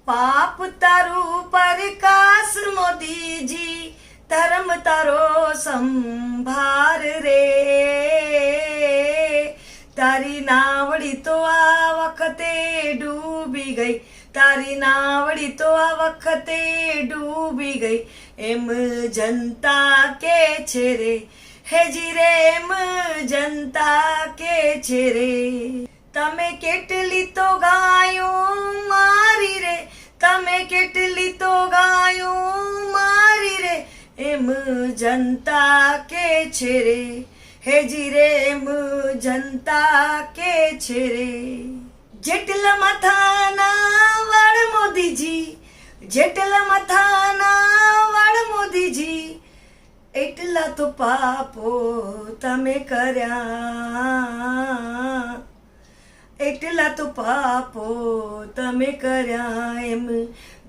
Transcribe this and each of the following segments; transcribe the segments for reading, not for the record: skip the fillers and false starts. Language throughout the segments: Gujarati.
પાપ તારું પ્રકાશ મોદીજી, ધર્મ તારો સંભાર રે. તારી નાવડી તો આ વખતે ડૂબી ગઈ, તારી નાવડી તો આ વખતે ડૂબી ગઈ. એમ જનતા કે છે રે, હેજી રે એમ જનતા કે છે રે. તમે કેટલી તો ગાયું મારી રે, તમે કેટલી તો ગાયું મારી રે. એમ જનતા કે છે રે, હેજી રે એમ જનતા કે છે રે. જેટલા માથાના વાળ મોદીજી, જેટલા માથાના વાળ મોદીજી, એટલા તો પાપો તમે કર્યા, એટલા તો પાપો તમે કર્યા. એમ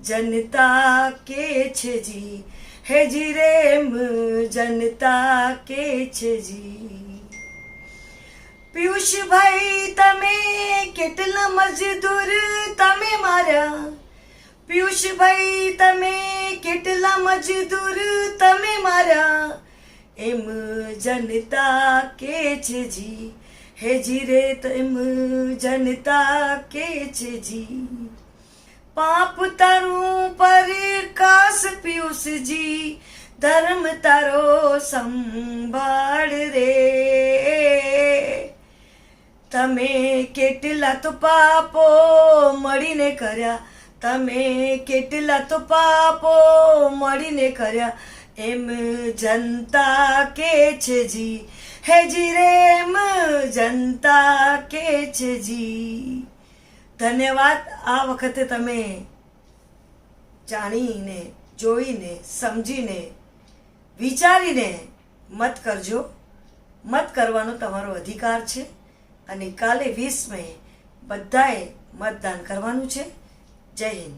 જનતા કે છે જી, હેજી રે એમ જનતા કે છે જી. પિયુષભાઈ તમે કેટલા મજદૂર તમે માર્યા, પિયુષભાઈ તમે કેટલા મજદૂર તમે માર્યા. એમ જનતા કે છે જી, હેજી રે એમ જનતા કે છે જી. પાપ તારું પ્રકાશ પિયુષજી, ધર્મ તારો સંભાળ રે. તમે કેટલા તો પાપો મળીને કર્યા, તમે કેટલા તો પાપો મળીને કર્યા. એમ જનતા કે છે જી, હેજી રે એમ જનતા કે છે જી. ધન્યવાદ. આ વખતે તમે જાણીને, જોઈને, સમજીને, વિચારીને મત કરજો. મત કરવાનો તમારો અધિકાર છે અને કાલે 20 મે બધાએ મતદાન કરવાનું છે. જય હિન્દ.